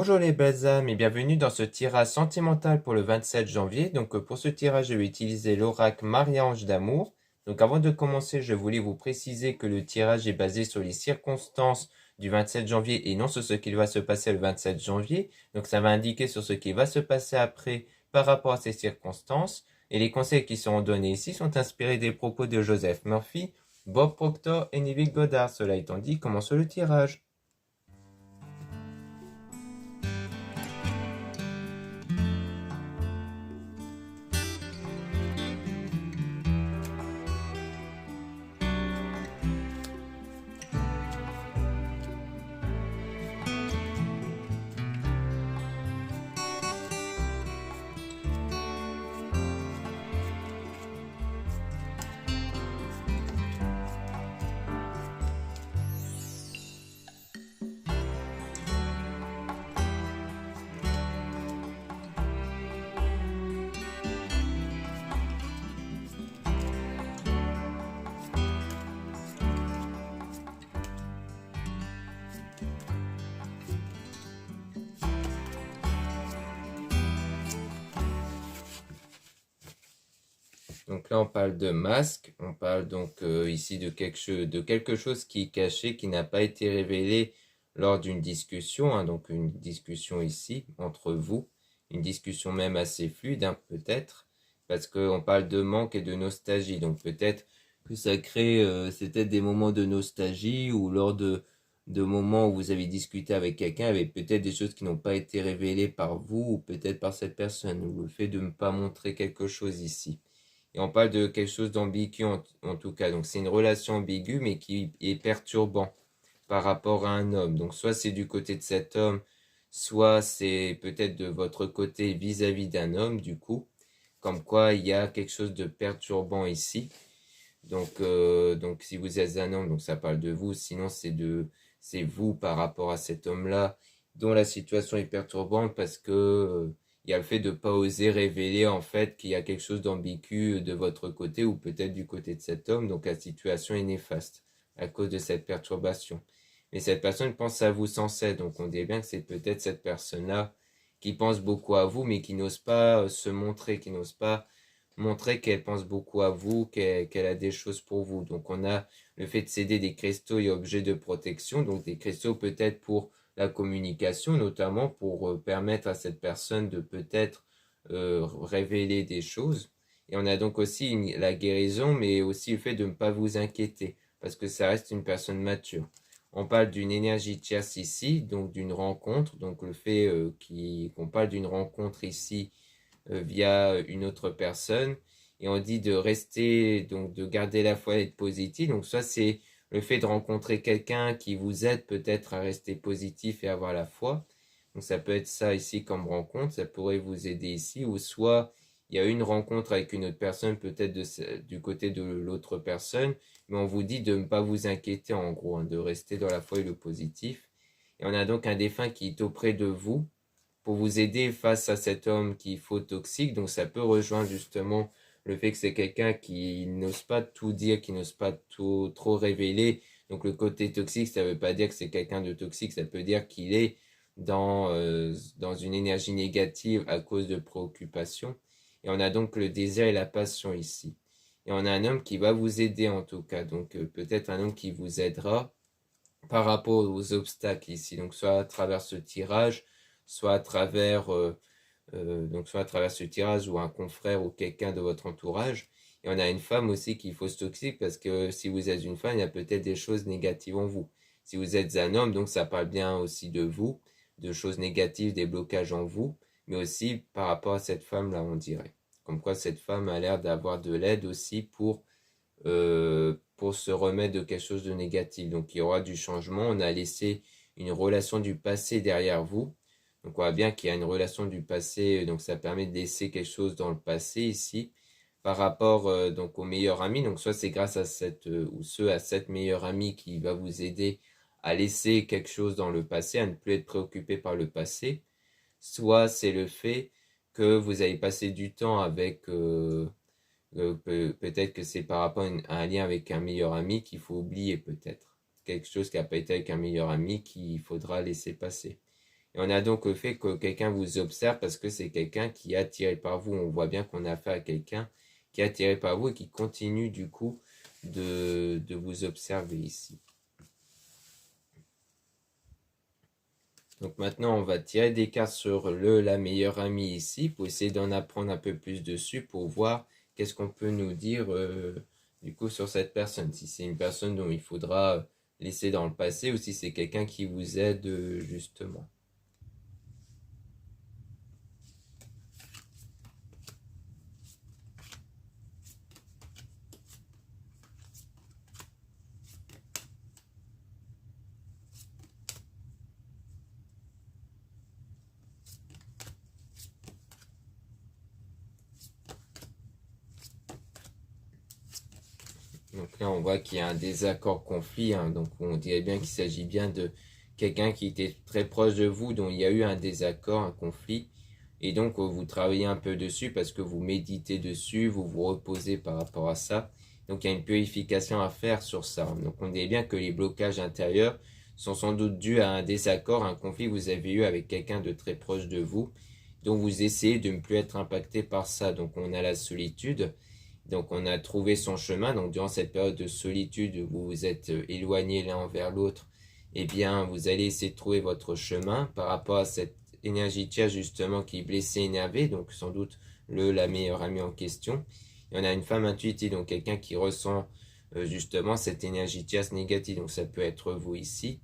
Bonjour les belles âmes et bienvenue dans ce tirage sentimental pour le 27 janvier. Pour ce tirage, je vais utiliser l'oracle Marie-Ange d'amour. Donc avant de commencer, je voulais vous préciser que le tirage est basé sur les circonstances du 27 janvier et non sur ce qu'il va se passer le 27 janvier. Donc ça va indiquer sur ce qui va se passer après par rapport à ces circonstances. Et les conseils qui seront donnés ici sont inspirés des propos de Joseph Murphy, Bob Proctor et Neville Goddard. Cela étant dit, commençons le tirage. Donc là, on parle de masque, on parle donc ici de quelque chose qui est caché, qui n'a pas été révélé lors d'une discussion, hein, donc une discussion ici entre vous, une discussion même assez fluide, hein, peut-être, parce qu'on parle de manque et de nostalgie, donc peut-être que ça crée, c'était des moments de nostalgie ou lors de moments où vous avez discuté avec quelqu'un, avec peut-être des choses qui n'ont pas été révélées par vous ou peut-être par cette personne, ou le fait de ne pas montrer quelque chose ici. Et on parle de quelque chose d'ambigu en tout cas. Donc c'est une relation ambiguë mais qui est perturbant par rapport à un homme. Donc soit c'est du côté de cet homme, soit c'est peut-être de votre côté vis-à-vis d'un homme du coup. Comme quoi il y a quelque chose de perturbant ici. Donc si vous êtes un homme, donc ça parle de vous. Sinon c'est vous par rapport à cet homme-là dont la situation est perturbante parce que il y a le fait de ne pas oser révéler en fait qu'il y a quelque chose d'ambigu de votre côté ou peut-être du côté de cet homme. Donc la situation est néfaste à cause de cette perturbation. Mais cette personne pense à vous sans cesse. Donc on dit bien que c'est peut-être cette personne-là qui pense beaucoup à vous mais qui n'ose pas se montrer, qui n'ose pas montrer qu'elle pense beaucoup à vous, qu'elle a des choses pour vous. Donc on a le fait de céder des cristaux et objets de protection, donc des cristaux peut-être pour la communication, notamment pour permettre à cette personne de peut-être révéler des choses. Et on a donc aussi la guérison, mais aussi le fait de ne pas vous inquiéter, parce que ça reste une personne mature. On parle d'une énergie tierce ici, donc d'une rencontre, donc le fait qu'on parle d'une rencontre ici via une autre personne. Et on dit de rester, donc de garder la foi et être positif. Donc soit c'est le fait de rencontrer quelqu'un qui vous aide peut-être à rester positif et avoir la foi. Donc ça peut être ça ici comme rencontre, ça pourrait vous aider ici. Ou soit il y a une rencontre avec une autre personne, peut-être du côté de l'autre personne, mais on vous dit de ne pas vous inquiéter en gros, hein, de rester dans la foi et le positif. Et on a donc un défunt qui est auprès de vous, pour vous aider face à cet homme qui est faux toxique. Donc ça peut rejoindre justement le fait que c'est quelqu'un qui n'ose pas tout dire, qui n'ose pas tout trop révéler. Donc le côté toxique, ça ne veut pas dire que c'est quelqu'un de toxique, ça peut dire qu'il est dans une énergie négative à cause de préoccupations. Et on a donc le désir et la passion ici. Et on a un homme qui va vous aider en tout cas. Donc peut-être un homme qui vous aidera par rapport aux obstacles ici. Donc soit à travers ce tirage, soit à travers soit à travers ce tirage ou un confrère ou quelqu'un de votre entourage. Et on a une femme aussi qui est fausse toxique parce que si vous êtes une femme, il y a peut-être des choses négatives en vous. Si vous êtes un homme, donc ça parle bien aussi de vous, de choses négatives, des blocages en vous, mais aussi par rapport à cette femme-là, on dirait. Comme quoi cette femme a l'air d'avoir de l'aide aussi pour se remettre de quelque chose de négatif. Donc il y aura du changement. On a laissé une relation du passé derrière vous. Donc on voit bien qu'il y a une relation du passé, donc ça permet de laisser quelque chose dans le passé ici par rapport donc au meilleur ami. Donc soit c'est grâce à cette meilleure amie qui va vous aider à laisser quelque chose dans le passé, à ne plus être préoccupé par le passé. Soit c'est le fait que vous avez passé du temps avec peut-être que c'est par rapport à un lien avec un meilleur ami qu'il faut oublier peut-être. Quelque chose qui n'a pas été avec un meilleur ami qu'il faudra laisser passer. Et on a donc le fait que quelqu'un vous observe parce que c'est quelqu'un qui est attiré par vous. On voit bien qu'on a affaire à quelqu'un qui est attiré par vous et qui continue du coup de vous observer ici. Donc maintenant, on va tirer des cartes sur la meilleure amie ici pour essayer d'en apprendre un peu plus dessus pour voir qu'est-ce qu'on peut nous dire du coup sur cette personne. Si c'est une personne dont il faudra laisser dans le passé ou si c'est quelqu'un qui vous aide justement. Donc là, on voit qu'il y a un désaccord conflit, hein, donc on dirait bien qu'il s'agit bien de quelqu'un qui était très proche de vous, dont il y a eu un désaccord, un conflit, et donc vous travaillez un peu dessus parce que vous méditez dessus, vous vous reposez par rapport à ça. Donc il y a une purification à faire sur ça. Donc on dirait bien que les blocages intérieurs sont sans doute dus à un désaccord, un conflit que vous avez eu avec quelqu'un de très proche de vous, dont vous essayez de ne plus être impacté par ça. Donc on a la solitude. Donc on a trouvé son chemin. Donc durant cette période de solitude où vous vous êtes éloignés l'un envers l'autre, eh bien vous allez essayer de trouver votre chemin par rapport à cette énergie tierce justement qui est blessée, énervée. Donc sans doute la meilleure amie en question. Et on a une femme intuitive, donc quelqu'un qui ressent justement cette énergie tierce négative. Donc ça peut être vous ici.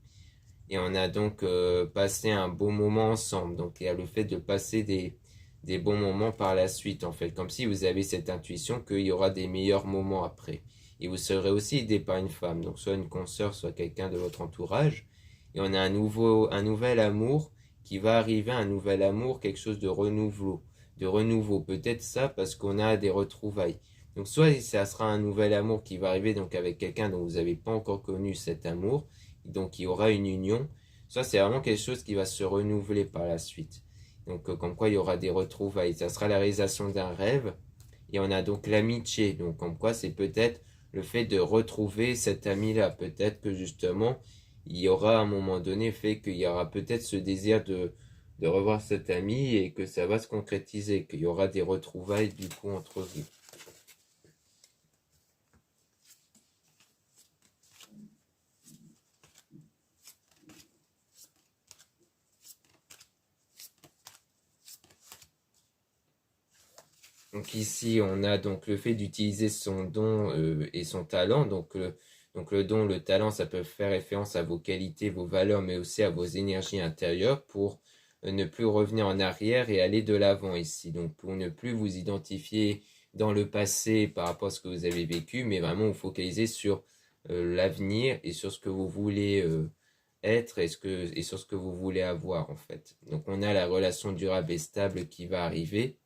Et on a donc passé un beau moment ensemble. Donc il y a le fait de passer des bons moments par la suite, en fait. Comme si vous avez cette intuition qu'il y aura des meilleurs moments après. Et vous serez aussi aidé par une femme, donc soit une consoeur, soit quelqu'un de votre entourage. Et on a un nouvel amour qui va arriver, un nouvel amour, quelque chose de renouveau. De renouveau, peut-être ça parce qu'on a des retrouvailles. Donc soit ça sera un nouvel amour qui va arriver donc avec quelqu'un dont vous n'avez pas encore connu cet amour, donc il y aura une union. Ça, c'est vraiment quelque chose qui va se renouveler par la suite. Donc, comme quoi il y aura des retrouvailles. Ça sera la réalisation d'un rêve. Et on a donc l'amitié. Donc, comme quoi c'est peut-être le fait de retrouver cet ami-là. Peut-être que justement, il y aura à un moment donné fait qu'il y aura peut-être ce désir de revoir cet ami et que ça va se concrétiser, qu'il y aura des retrouvailles du coup entre vous. Donc ici, on a donc le fait d'utiliser son don et son talent. Donc le don, le talent, ça peut faire référence à vos qualités, vos valeurs, mais aussi à vos énergies intérieures pour ne plus revenir en arrière et aller de l'avant ici. Donc pour ne plus vous identifier dans le passé par rapport à ce que vous avez vécu, mais vraiment vous focaliser sur l'avenir et sur ce que vous voulez être et sur ce que vous voulez avoir en fait. Donc on a la relation durable et stable qui va arriver.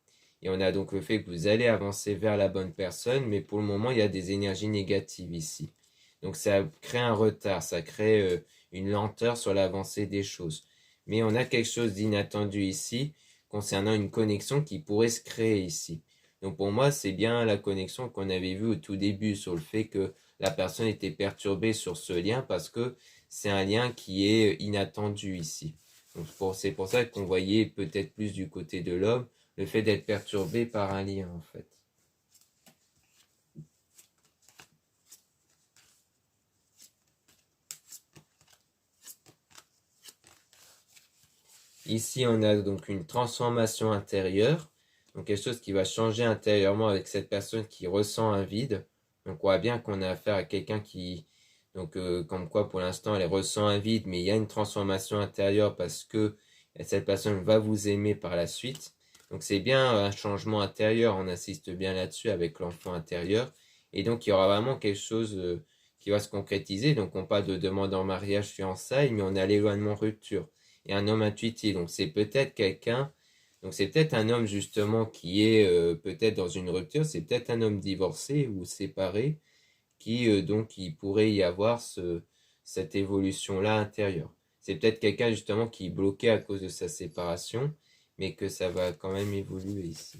Et on a donc le fait que vous allez avancer vers la bonne personne, mais pour le moment, il y a des énergies négatives ici. Donc ça crée un retard, ça crée une lenteur sur l'avancée des choses. Mais on a quelque chose d'inattendu ici concernant une connexion qui pourrait se créer ici. Donc pour moi, c'est bien la connexion qu'on avait vue au tout début sur le fait que la personne était perturbée sur ce lien parce que c'est un lien qui est inattendu ici. Donc c'est pour ça qu'on voyait peut-être plus du côté de l'homme le fait d'être perturbé par un lien en fait. Ici, on a donc une transformation intérieure, donc quelque chose qui va changer intérieurement avec cette personne qui ressent un vide. Donc on voit bien qu'on a affaire à quelqu'un qui, donc comme quoi pour l'instant elle ressent un vide, mais il y a une transformation intérieure parce que cette personne va vous aimer par la suite. Donc c'est bien un changement intérieur, on insiste bien là-dessus avec l'enfant intérieur. Et donc il y aura vraiment quelque chose qui va se concrétiser. Donc on parle de demande en mariage, fiançailles, mais on a l'éloignement rupture et un homme intuitif. Donc c'est peut-être quelqu'un, donc c'est peut-être un homme justement qui est peut-être dans une rupture, c'est peut-être un homme divorcé ou séparé qui donc il pourrait y avoir cette évolution-là intérieure. C'est peut-être quelqu'un justement qui est bloqué à cause de sa séparation, mais que ça va quand même évoluer ici.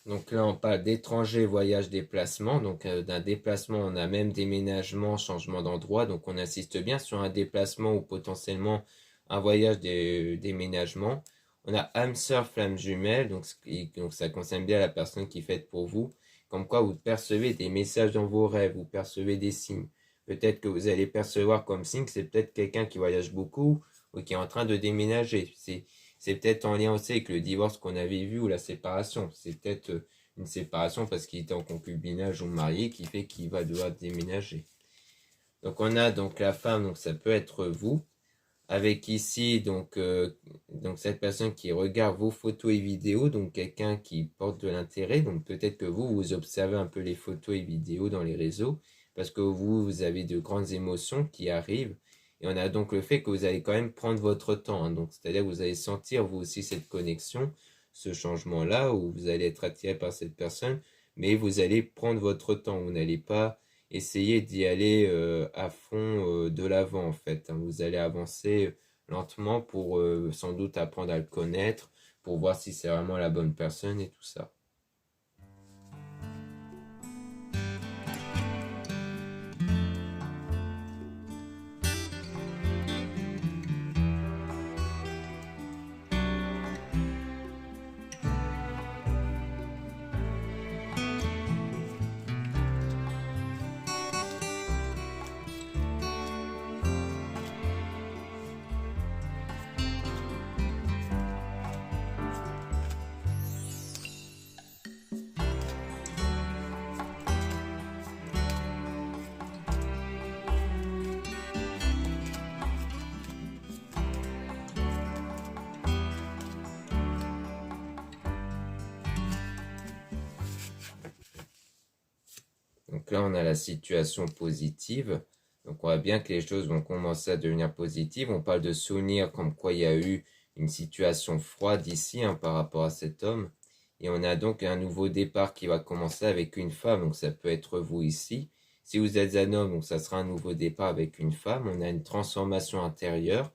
Donc là, on parle d'étrangers, voyage, déplacement. Donc d'un déplacement, on a même déménagement, changement d'endroit. Donc on insiste bien sur un déplacement ou potentiellement un voyage, déménagement. On a âme sœur, flamme jumelle. Donc ça concerne bien la personne qui fait pour vous. Comme quoi vous percevez des messages dans vos rêves, vous percevez des signes. Peut-être que vous allez percevoir comme signe que c'est peut-être quelqu'un qui voyage beaucoup ou qui est en train de déménager. C'est peut-être en lien aussi avec le divorce qu'on avait vu ou la séparation. C'est peut-être une séparation parce qu'il était en concubinage ou marié qui fait qu'il va devoir déménager. Donc on a donc la femme, donc ça peut être vous, avec ici donc cette personne qui regarde vos photos et vidéos, donc quelqu'un qui porte de l'intérêt. Donc peut-être que vous observez un peu les photos et vidéos dans les réseaux parce que vous avez de grandes émotions qui arrivent. Et on a donc le fait que vous allez quand même prendre votre temps, hein. Donc c'est-à-dire que vous allez sentir vous aussi cette connexion, ce changement-là, où vous allez être attiré par cette personne, mais vous allez prendre votre temps. Vous n'allez pas essayer d'y aller à fond de l'avant en fait, hein. Vous allez avancer lentement pour sans doute apprendre à le connaître, pour voir si c'est vraiment la bonne personne et tout ça. Donc là, on a la situation positive. Donc on voit bien que les choses vont commencer à devenir positives. On parle de souvenirs comme quoi il y a eu une situation froide ici, hein, par rapport à cet homme. Et on a donc un nouveau départ qui va commencer avec une femme. Donc ça peut être vous ici. Si vous êtes un homme, donc ça sera un nouveau départ avec une femme. On a une transformation intérieure.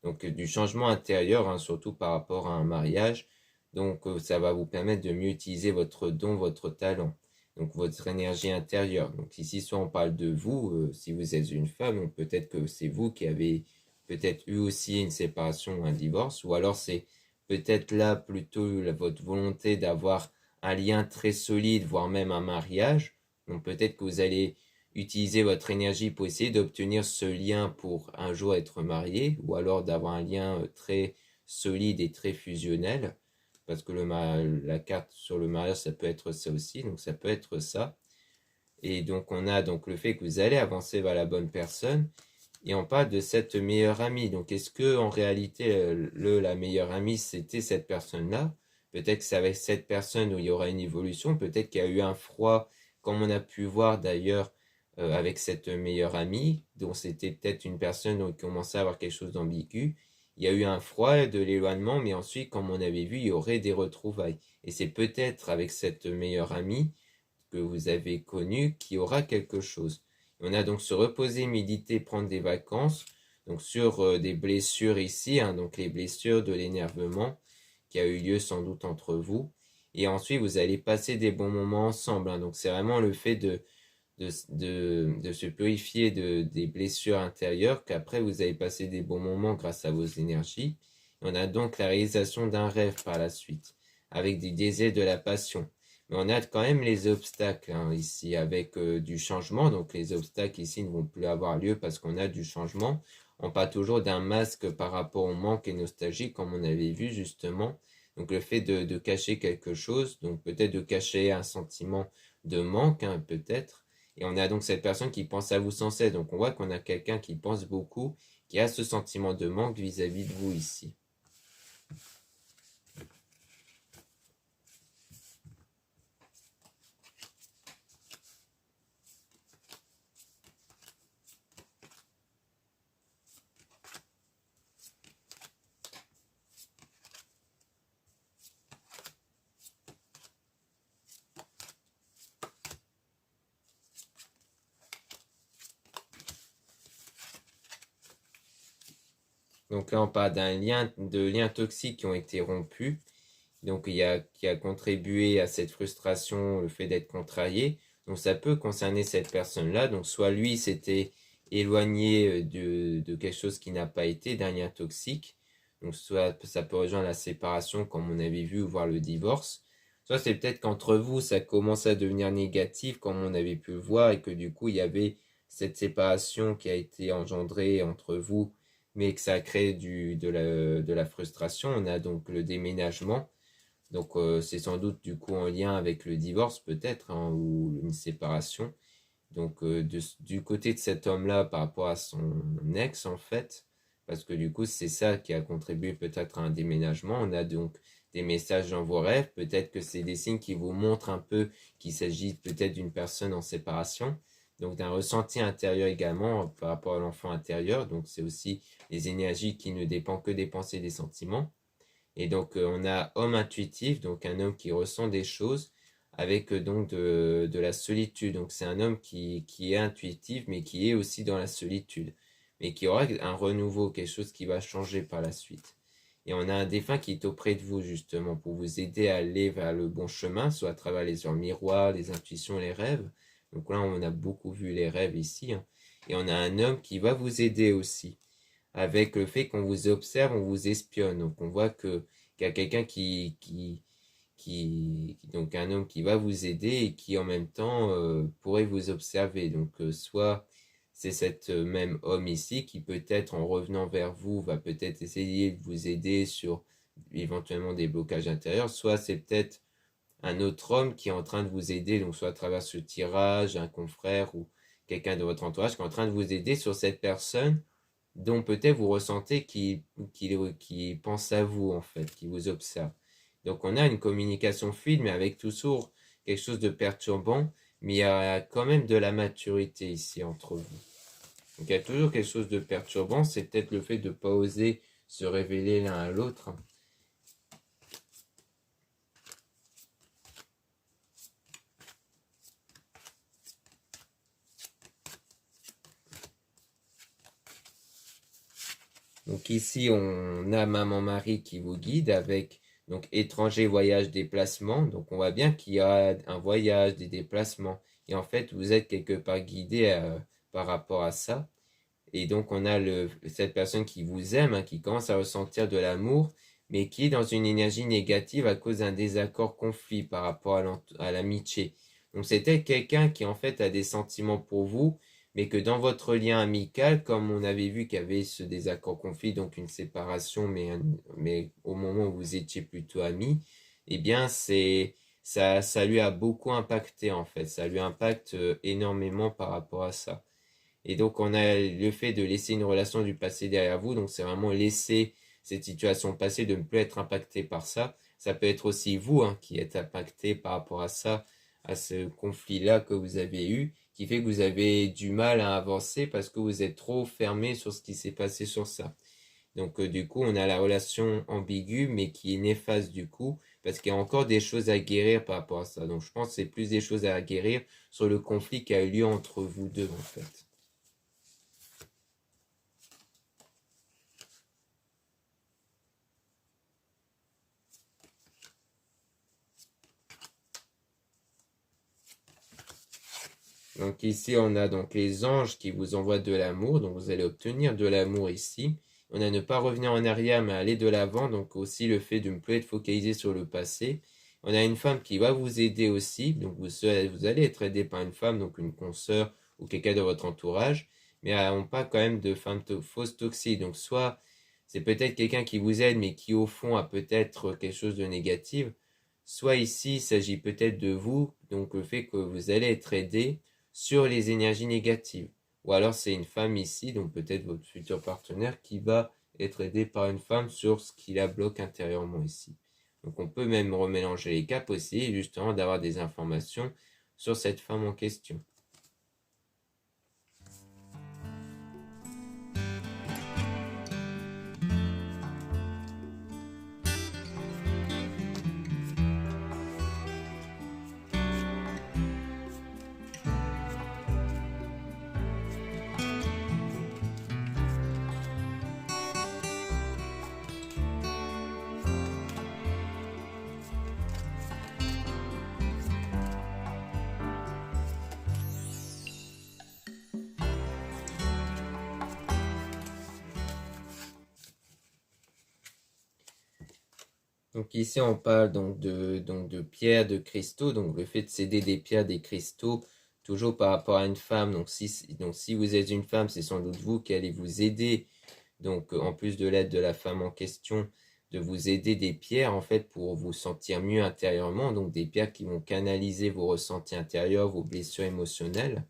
Donc du changement intérieur, hein, surtout par rapport à un mariage. Donc ça va vous permettre de mieux utiliser votre don, votre talent. Donc votre énergie intérieure. Donc ici, soit on parle de vous, si vous êtes une femme, donc peut-être que c'est vous qui avez peut-être eu aussi une séparation ou un divorce, ou alors c'est peut-être là plutôt votre volonté d'avoir un lien très solide, voire même un mariage. Donc peut-être que vous allez utiliser votre énergie pour essayer d'obtenir ce lien pour un jour être marié, ou alors d'avoir un lien très solide et très fusionnel, parce que la carte sur le mariage, ça peut être ça aussi, donc ça peut être ça. Et donc on a donc le fait que vous allez avancer vers la bonne personne, et on parle de cette meilleure amie. Donc est-ce que en réalité la meilleure amie c'était cette personne-là? Peut-être que c'est avec cette personne où il y aura une évolution, peut-être qu'il y a eu un froid, comme on a pu voir d'ailleurs avec cette meilleure amie, dont c'était peut-être une personne qui commençait à avoir quelque chose d'ambigu. Il y a eu un froid de l'éloignement, mais ensuite, comme on avait vu, il y aurait des retrouvailles. Et c'est peut-être avec cette meilleure amie que vous avez connue qu'il y aura quelque chose. On a donc se reposer, méditer, prendre des vacances, donc sur des blessures ici, hein, donc les blessures de l'énervement qui a eu lieu sans doute entre vous. Et ensuite, vous allez passer des bons moments ensemble, hein. Donc c'est vraiment le fait de se purifier des blessures intérieures, qu'après vous allez passer des bons moments grâce à vos énergies. On a donc la réalisation d'un rêve par la suite, avec du désir, de la passion. Mais on a quand même les obstacles, hein, ici, avec du changement. Donc les obstacles ici ne vont plus avoir lieu parce qu'on a du changement. On parle toujours d'un masque par rapport au manque et nostalgie, comme on avait vu justement. Donc le fait de cacher quelque chose, donc peut-être de cacher un sentiment de manque, hein, peut-être. Et on a donc cette personne qui pense à vous sans cesse. Donc on voit qu'on a quelqu'un qui pense beaucoup, qui a ce sentiment de manque vis-à-vis de vous ici. Donc là, on parle de liens toxiques qui ont été rompus. donc qui a contribué à cette frustration, le fait d'être contrarié. Donc ça peut concerner cette personne-là. Donc soit lui s'était éloigné de quelque chose qui n'a pas été, d'un lien toxique. Donc soit ça peut rejoindre la séparation comme on avait vu, voire le divorce. Soit c'est peut-être qu'entre vous, ça commence à devenir négatif comme on avait pu le voir et que du coup, il y avait cette séparation qui a été engendrée entre vous, mais que ça a créé de la frustration. On a donc le déménagement. Donc c'est sans doute du coup en lien avec le divorce peut-être, hein, ou une séparation. Donc du côté de cet homme-là par rapport à son ex en fait, parce que du coup c'est ça qui a contribué peut-être à un déménagement. On a donc des messages dans vos rêves, peut-être que c'est des signes qui vous montrent un peu qu'il s'agit peut-être d'une personne en séparation, donc d'un ressenti intérieur également par rapport à l'enfant intérieur. Donc c'est aussi les énergies qui ne dépendent que des pensées et des sentiments. Et donc on a homme intuitif, donc un homme qui ressent des choses avec donc de la solitude. Donc c'est un homme qui est intuitif, mais qui est aussi dans la solitude, mais qui aura un renouveau, quelque chose qui va changer par la suite. Et on a un défunt qui est auprès de vous justement pour vous aider à aller vers le bon chemin, soit à travers les heures miroirs, les intuitions, les rêves. Donc là, on a beaucoup vu les rêves ici, hein. Et on a un homme qui va vous aider aussi avec le fait qu'on vous observe, on vous espionne. Donc on voit qu'il y a quelqu'un donc un homme qui va vous aider et qui en même temps pourrait vous observer. Donc soit c'est cet même homme ici qui peut-être en revenant vers vous va peut-être essayer de vous aider sur éventuellement des blocages intérieurs, soit c'est peut-être un autre homme qui est en train de vous aider, donc soit à travers ce tirage, un confrère ou quelqu'un de votre entourage qui est en train de vous aider sur cette personne dont peut-être vous ressentez qui pense à vous en fait, qui vous observe. Donc on a une communication fluide, mais avec toujours quelque chose de perturbant, mais il y a quand même de la maturité ici entre vous. Donc il y a toujours quelque chose de perturbant, c'est peut-être le fait de ne pas oser se révéler l'un à l'autre. Donc ici, on a maman-mari qui vous guide avec donc étranger, voyage, déplacement. Donc on voit bien qu'il y a un voyage, des déplacements. Et en fait, vous êtes quelque part guidé par rapport à ça. Et donc on a cette personne qui vous aime, hein, qui commence à ressentir de l'amour, mais qui est dans une énergie négative à cause d'un désaccord, conflit par rapport à l'amitié. Donc c'était quelqu'un qui en fait a des sentiments pour vous, mais que dans votre lien amical, comme on avait vu qu'il y avait ce désaccord, conflit, donc une séparation, mais au moment où vous étiez plutôt amis, eh bien ça lui a beaucoup impacté en fait, ça lui impacte énormément par rapport à ça. Et donc, on a le fait de laisser une relation du passé derrière vous. Donc, c'est vraiment laisser cette situation passée, de ne plus être impacté par ça. Ça peut être aussi vous, hein, qui êtes impacté par rapport à ça, à ce conflit-là que vous avez eu, qui fait que vous avez du mal à avancer parce que vous êtes trop fermé sur ce qui s'est passé sur ça. Donc, du coup, on a la relation ambiguë, mais qui est néfaste du coup, parce qu'il y a encore des choses à guérir par rapport à ça. Donc, je pense que c'est plus des choses à guérir sur le conflit qui a eu lieu entre vous deux, en fait. Donc ici, on a donc les anges qui vous envoient de l'amour, donc vous allez obtenir de l'amour ici. On a ne pas revenir en arrière, mais aller de l'avant, donc aussi le fait de ne plus être focalisé sur le passé. On a une femme qui va vous aider aussi, donc vous allez être aidé par une femme, donc une consoeur ou quelqu'un de votre entourage, mais on parle quand même de femmes fausses toxiques, donc soit c'est peut-être quelqu'un qui vous aide, mais qui au fond a peut-être quelque chose de négatif, soit ici il s'agit peut-être de vous, donc le fait que vous allez être aidé sur les énergies négatives. Ou alors c'est une femme ici, donc peut-être votre futur partenaire, qui va être aidé par une femme sur ce qui la bloque intérieurement ici. Donc on peut même remélanger les cas possibles, justement d'avoir des informations sur cette femme en question. Donc ici on parle donc de pierres, de cristaux, donc le fait de céder des pierres, des cristaux, toujours par rapport à une femme. Donc si vous êtes une femme, c'est sans doute vous qui allez vous aider, donc en plus de l'aide de la femme en question, de vous aider des pierres en fait pour vous sentir mieux intérieurement, donc des pierres qui vont canaliser vos ressentis intérieurs, vos blessures émotionnelles.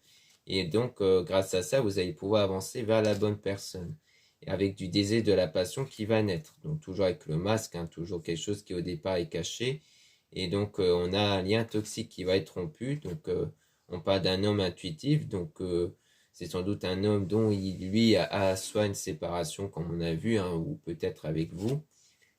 Et donc grâce à ça, vous allez pouvoir avancer vers la bonne personne et avec du désir de la passion qui va naître. Donc toujours avec le masque, hein, toujours quelque chose qui au départ est caché. Et donc on a un lien toxique qui va être rompu. Donc on parle d'un homme intuitif. Donc c'est sans doute un homme dont lui a soit une séparation comme on a vu, hein, ou peut-être avec vous,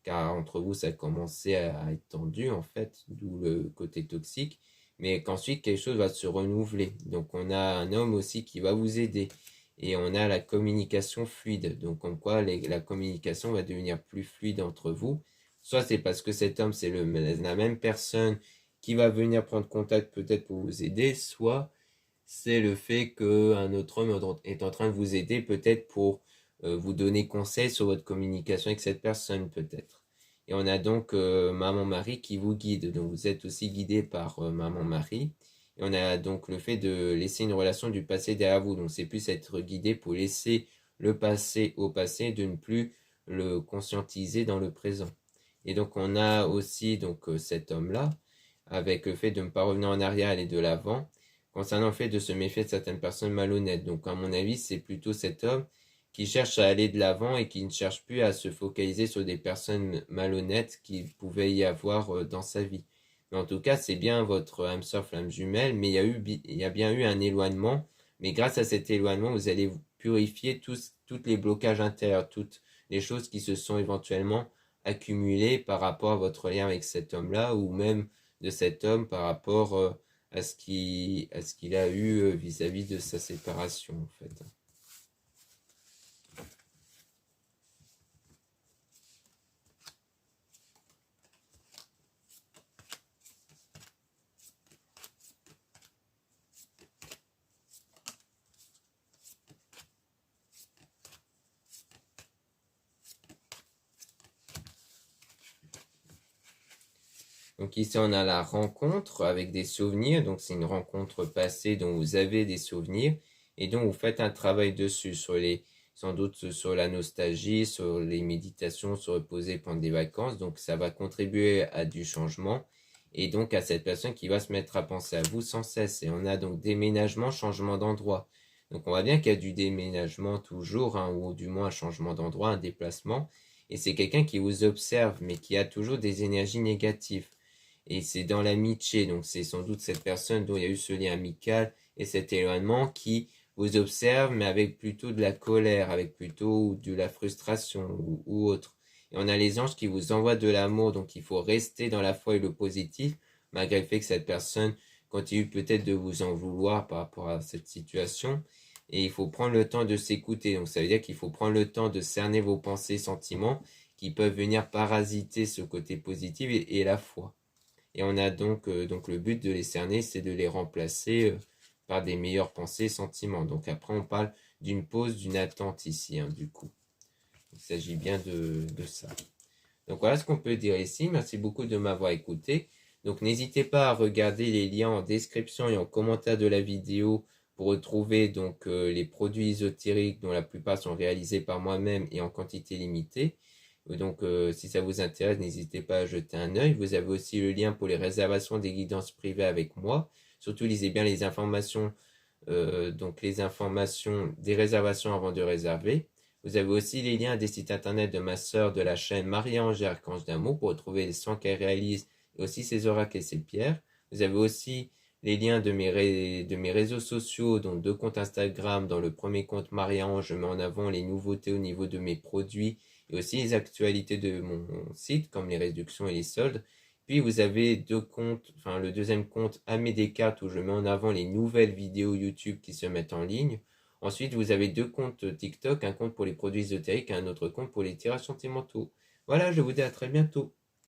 car entre vous ça a commencé à être tendu en fait, d'où le côté toxique. Mais qu'ensuite quelque chose va se renouveler. Donc on a un homme aussi qui va vous aider. Et on a la communication fluide. Donc, comme quoi la communication va devenir plus fluide entre vous. Soit c'est parce que cet homme, c'est la même personne qui va venir prendre contact peut-être pour vous aider. Soit c'est le fait qu'un autre homme est en train de vous aider peut-être pour vous donner conseil sur votre communication avec cette personne peut-être. Et on a donc Maman Marie qui vous guide. Donc, vous êtes aussi guidé par Maman Marie. Et on a donc le fait de laisser une relation du passé derrière vous. Donc c'est plus être guidé pour laisser le passé au passé, de ne plus le conscientiser dans le présent. Et donc on a aussi donc cet homme-là, avec le fait de ne pas revenir en arrière, aller de l'avant, concernant le fait de se méfier de certaines personnes malhonnêtes. Donc à mon avis, c'est plutôt cet homme qui cherche à aller de l'avant et qui ne cherche plus à se focaliser sur des personnes malhonnêtes qu'il pouvait y avoir dans sa vie. Mais en tout cas, c'est bien votre âme sœur flamme jumelle, mais il y a bien eu un éloignement. Mais grâce à cet éloignement, vous allez vous purifier tous les blocages intérieurs, toutes les choses qui se sont éventuellement accumulées par rapport à votre lien avec cet homme-là, ou même de cet homme par rapport à ce qu'il a eu vis-à-vis de sa séparation, en fait. Donc ici, on a la rencontre avec des souvenirs. Donc c'est une rencontre passée dont vous avez des souvenirs et dont vous faites un travail dessus, sans doute sur la nostalgie, sur les méditations, se reposer pendant des vacances. Donc ça va contribuer à du changement et donc à cette personne qui va se mettre à penser à vous sans cesse. Et on a donc déménagement, changement d'endroit. Donc on voit bien qu'il y a du déménagement toujours, hein, ou du moins un changement d'endroit, un déplacement. Et c'est quelqu'un qui vous observe, mais qui a toujours des énergies négatives. Et c'est dans l'amitié, donc c'est sans doute cette personne dont il y a eu ce lien amical et cet éloignement qui vous observe, mais avec plutôt de la colère, avec plutôt de la frustration ou autre. Et on a les anges qui vous envoient de l'amour, donc il faut rester dans la foi et le positif, malgré le fait que cette personne continue peut-être de vous en vouloir par rapport à cette situation. Et il faut prendre le temps de s'écouter, donc ça veut dire qu'il faut prendre le temps de cerner vos pensées, sentiments, qui peuvent venir parasiter ce côté positif et la foi. Et on a donc le but de les cerner, c'est de les remplacer par des meilleures pensées et sentiments. Donc après, on parle d'une pause, d'une attente ici, hein, du coup. Il s'agit bien de ça. Donc voilà ce qu'on peut dire ici. Merci beaucoup de m'avoir écouté. Donc n'hésitez pas à regarder les liens en description et en commentaire de la vidéo pour retrouver donc les produits ésotériques dont la plupart sont réalisés par moi-même et en quantité limitée. Donc, si ça vous intéresse, n'hésitez pas à jeter un œil. Vous avez aussi le lien pour les réservations des guidances privées avec moi. Surtout, lisez bien les informations, donc les informations des réservations avant de réserver. Vous avez aussi les liens des sites internet de ma sœur de la chaîne Marie-Ange Archange d'Amour pour retrouver les soins qu'elle réalise et aussi ses oracles et ses pierres. Vous avez aussi les liens de mes réseaux sociaux, donc 2 comptes Instagram. Dans le premier compte Marie-Ange, je mets en avant les nouveautés au niveau de mes produits et aussi les actualités de mon site, comme les réductions et les soldes. Puis vous avez 2 comptes, enfin le deuxième compte Amé Descartes où je mets en avant les nouvelles vidéos YouTube qui se mettent en ligne. Ensuite, vous avez 2 comptes TikTok, un compte pour les produits ésotériques et un autre compte pour les tirages sentimentaux. Voilà, je vous dis à très bientôt.